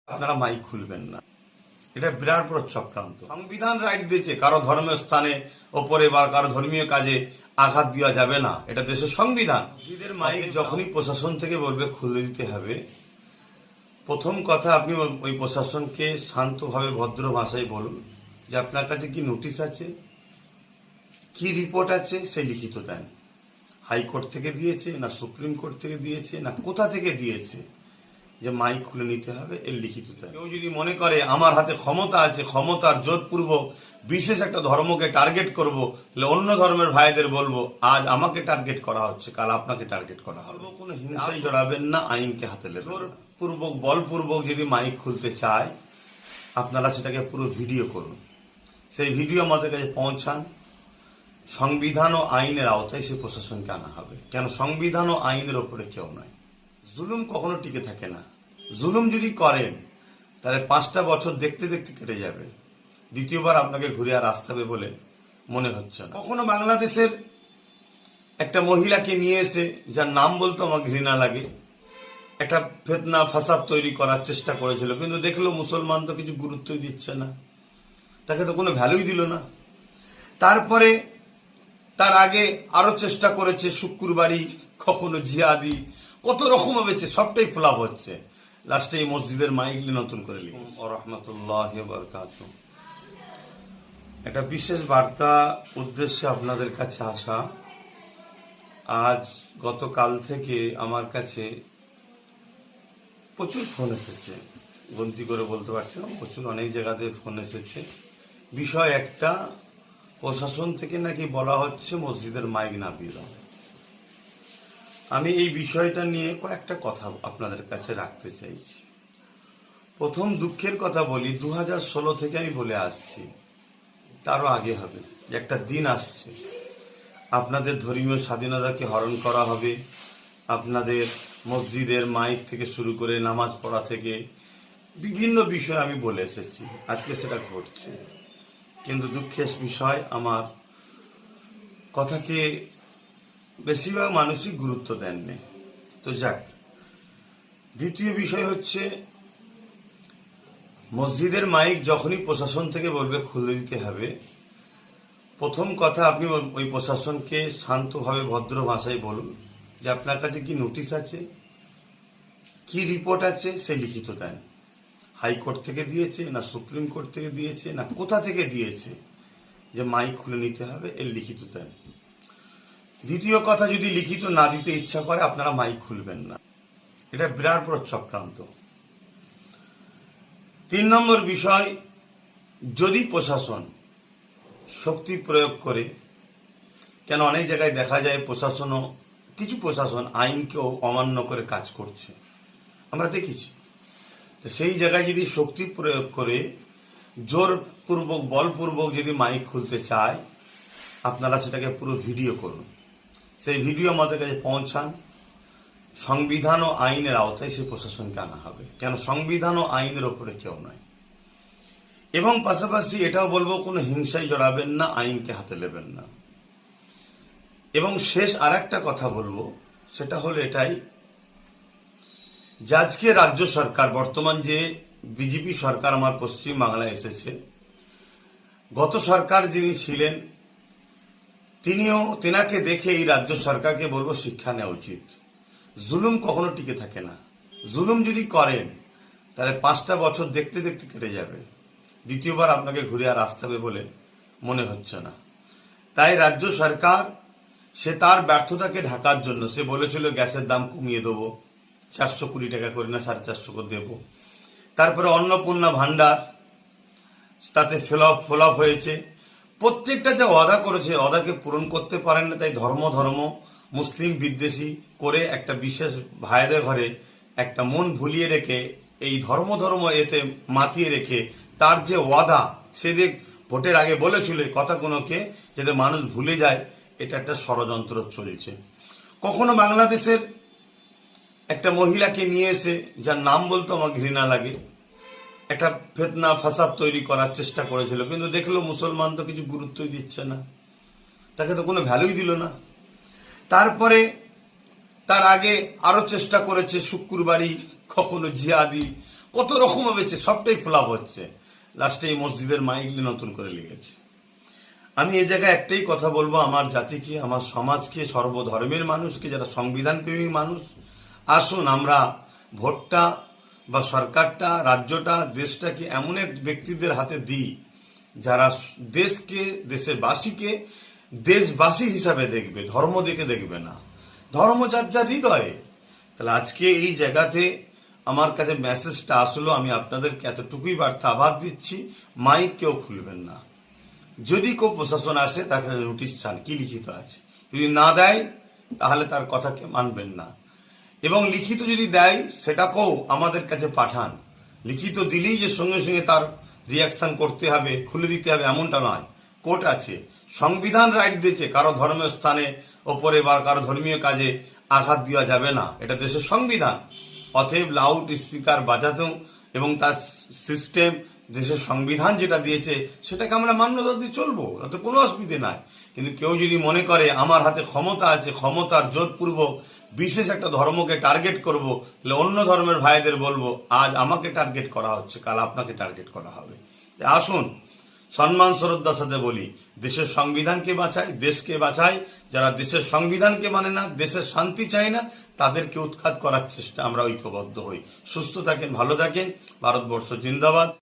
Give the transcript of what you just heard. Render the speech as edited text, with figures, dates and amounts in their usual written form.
আপনারা মাইক খুলবেন না, এটা বিরাট বড় চক্রান্ত। সংবিধান রাইট দিয়েছে কারো ধর্মীয় স্থানে ওপরে বা কারো ধর্মীয় কাজে আঘাত দেওয়া যাবে না, এটা দেশের সংবিধান। মসজিদের মাইক যখনই প্রশাসন থেকে বলবে খুলে দিতে হবে, প্রথম কথা আপনি ওই প্রশাসনকে শান্তভাবে ভদ্র ভাষায় বলুন যে আপনার কাছে কি নোটিশ আছে, কি রিপোর্ট আছে, সেই লিখিত দেন। হাইকোর্ট থেকে দিয়েছে না সুপ্রিম কোর্ট থেকে দিয়েছে না কোথা থেকে দিয়েছে যে মাইক খুলে নিতে হবে, এর লিখিত দেন। কেউ যদি মনে করে আমার হাতে ক্ষমতা আছে, ক্ষমতার জোরপূর্বক বিশেষ একটা ধর্মকে টার্গেট করব, তাহলে অন্য ধর্মের ভাইদের বলবো আজ আমাকে টার্গেট করা হচ্ছে, কাল আপনাকে টার্গেট করা হবে। কোনো হিংসায় জড়াবেন না, আইনকে হাতে নেবেন। জোরপূর্বক বলপূর্বক যদি মাইক খুলতে চায় আপনারা সেটাকে পুরো ভিডিও করুন, সেই ভিডিও আমাদের কাছে পৌঁছান। সংবিধান ও আইনের আওতায় সে প্রশাসনকে আনা হবে, কেন সংবিধান ও আইনের ওপরে কেউ নয়। জুলুম কখনো টিকে থাকে না। জুলুম যদি করেন তাহলে 5টা বছর দেখতে দেখতে কেটে যাবে, দ্বিতীয়বার আপনাকে ঘুরে আর আসতে হবে বলে মনে হচ্ছে না। কখনো বাংলাদেশের একটা মহিলাকে নিয়ে এসে, যার নাম বলতে আমার ঘৃণা লাগে, একটা ফেতনা ফাসাদ তৈরি করার চেষ্টা করেছিল, কিন্তু দেখলো মুসলমান তো কিছু গুরুত্বই দিচ্ছে না, তাকে তো কোনো ভ্যালুই দিল না। তারপরে তার আগে আরো চেষ্টা করেছে শুক্রবারই, কখনো জিহাদি, কত রকম হয়েছে, সবটাই ফ্লপ হচ্ছে। লাস্টে এই মসজিদের মাইক নতুন করে লিখুন রাহমাতুল্লাহ বারাকাতুহু। একটা বিশেষ বার্তা উদ্দেশ্যে আপনাদের কাছে আসা। আজ গতকাল থেকে আমার কাছে প্রচুর ফোন এসেছে, গন্তি করে বলতে পারছি না, প্রচুর অনেক জায়গাতে ফোন এসেছে। বিষয় একটা, প্রশাসন থেকে নাকি বলা হচ্ছে মসজিদের মাইক নামিয়ে দাও। আমি এই বিষয়টা নিয়ে কয়েকটা কথা আপনাদের কাছে রাখতে চাইছি। প্রথম দুঃখের কথা বলি, 2016 থেকে আমি বলে আসছি, তারও আগে হবে, একটা দিন আসছে আপনাদের ধর্মীয় স্বাধীনতাকে হরণ করা হবে। আপনাদের মসজিদের মাইক থেকে শুরু করে নামাজ পড়া থেকে বিভিন্ন বিষয় আমি বলে এসেছি, আজকে সেটা ঘটছে। কিন্তু দুঃখের বিষয়, আমার কথাকে বেশিরভাগ মানুষই গুরুত্ব দেননি। তো যাক, দ্বিতীয় বিষয় হচ্ছে মসজিদের মাইক যখনই প্রশাসন থেকে বলবে খুলে দিতে হবে, প্রথম কথা আপনি ওই প্রশাসনকে শান্তভাবে ভদ্র ভাষায় বলুন যে আপনার কাছে কি নোটিশ আছে, কি রিপোর্ট আছে, সেই লিখিত দেন। হাইকোর্ট থেকে দিয়েছে না সুপ্রিম কোর্ট থেকে দিয়েছে না কোথা থেকে দিয়েছে যে মাইক খুলে নিতে হবে, এর লিখিত দেন। দ্বিতীয় কথা, যদি লিখিত না দিতে ইচ্ছা করে আপনারা মাইক খুলবেন না, এটা বিরাট বড় চক্রান্ত। 3 নম্বর বিষয়, যদি প্রশাসন শক্তি প্রয়োগ করে, কেন অনেক জায়গায় দেখা যায় প্রশাসনও, কিছু প্রশাসন আইনকেও অমান্য করে কাজ করছে, আমরা দেখেছি। তো সেই জায়গায় যদি শক্তি প্রয়োগ করে জোরপূর্বক বলপূর্বক যদি মাইক খুলতে চায় আপনারা সেটাকে পুরো ভিডিও করুন, সেই ভিডিও আমাদের কাছে পৌঁছান। সংবিধান ও আইনের আওতায় সে প্রশাসনকে আনা হবে, কেন সংবিধান ও আইনের ওপরে কেউ নয়। এবং পাশাপাশি এটাও বলবো, কোনো হিংসায় জড়াবেন না, আইনকে হাতে নেবেন না। এবং শেষ আর একটা কথা বলবো, সেটা হলো এটাই যে আজকে রাজ্য সরকার, বর্তমান যে বিজেপি সরকার আমার পশ্চিম বাংলায় এসেছে, গত সরকার যিনি ছিলেন তেনাকে দেখে এই রাজ্য সরকারকে বলবো শিক্ষা নেওয়া উচিত। জুলুম কখনো টিকে থাকে না। জুলুম যদি করেন তাহলে 5টা বছর দেখতে দেখতে কেটে যাবে, দ্বিতীয়বার আপনাকে ঘুরে আর আসতে হবে বলে মনে হচ্ছে না। তাই রাজ্য সরকার, সে তার ব্যর্থতাকে ঢাকার জন্য সে বলেছিল গ্যাসের দাম কমিয়ে দেবো, 420 টাকা করে না 450 করে দেবো। তারপরে অন্নপূর্ণা ভান্ডার, তাতে ফ্লপ হয়েছে। প্রত্যেকটা যে ওয়াদা করেছে, ওয়াদাকে পূরণ করতে পারেন না। তাই ধর্ম মুসলিম বিদ্বেষী করে একটা বিশেষ ভাইদের ঘরে একটা মন ভুলিয়ে রেখে, এই ধর্ম এতে মাতিয়ে রেখে তার যে ওয়াদা, সে যে ভোটের আগে বলেছিল কথাগুলোকে যাতে মানুষ ভুলে যায়, এটা একটা ষড়যন্ত্র চলছে। কখনো বাংলাদেশের একটা মহিলাকে নিয়ে এসে, যার নাম বলতে আমার ঘৃণা লাগে, একটা ফেতনা ফাসাদ তৈরি করার চেষ্টা করেছিল, কিন্তু দেখলো মুসলমান তো কিছু গুরুত্বই দিচ্ছে না, তাকে তো কোনো ভ্যালুই দিল না। তারপরে তার আগে আরো চেষ্টা করেছে শুক্রবারই, কখনো জিহাদি, কত রকম হয়েছে, সবটাই ফ্লপ হচ্ছে। লাস্টে এই মসজিদের মাইক নতুন করে লেগেছে। আমি এই জায়গায় একটাই কথা বলবো, আমার জাতিকে, আমার সমাজকে, সর্বধর্মের মানুষকে, যারা সংবিধান প্রেমী মানুষ, আসুন আমরা ভোটটা বা সরকারটা, রাজ্যটা, দেশটাকে এমন এক ব্যক্তিদের হাতে দিই যারা দেশকে, দেশবাসীকে দেশবাসী হিসাবে দেখবে, ধর্ম দেখে দেখবে না। ধর্ম যার যার হৃদয়ে। তাহলে আজকে এই জায়গাতে আমার কাছে মেসেজটা আসলো, আমি আপনাদেরকে এতটুকুই বার্তা আবার দিচ্ছি, মাইক কেউ খুলবেন না। যদি কেউ প্রশাসন আসে তাকে নোটিশ চান, কি লিখিত আছে, যদি না দেয় তাহলে তার কথাকে মানবেন না। এবং লিখিত যদি দেয় সেটাকেও আমাদের কাছে পাঠান। লিখিত দিলেই যে সঙ্গে সঙ্গে তার রিয়াকশন করতে হবে, খুলে দিতে হবে, এমনটা নয়। কোর্ট আছে, সংবিধান রাইট দিয়েছে কারো ধর্মের স্থানে ওপরে বা কারো ধর্মীয় কাজে আঘাত দেওয়া যাবে না, এটা দেশের সংবিধান। অতএব লাউড স্পিকার বাজাতেও এবং তার সিস্টেম, দেশের সংবিধান যেটা দিয়েছে সেটাকে আমরা মান্যতা দিয়ে চলবো, তাতে কোনো অসুবিধে নাই। কিন্তু কেউ যদি মনে করে আমার হাতে ক্ষমতা আছে, ক্ষমতার জোরপূর্বক বিশেষ একটা ধর্মকে টার্গেট করব, তাহলে অন্য ধর্মের ভাইদের বলবো, আজ আমাকে টার্গেট করা হচ্ছে, কাল আপনাকে টার্গেট করা হবে। আসুন সম্মান শ্রদ্ধার সাথে বলি, দেশের সংবিধানকে বাঁচাই, দেশকে বাঁচাই। যারা দেশের সংবিধানকে মানে না, দেশের শান্তি চায় না, তাদেরকে উৎখাত করার চেষ্টা আমরা ঐক্যবদ্ধ হই। সুস্থ থাকেন, ভালো থাকেন। ভারতবর্ষ জিন্দাবাদ।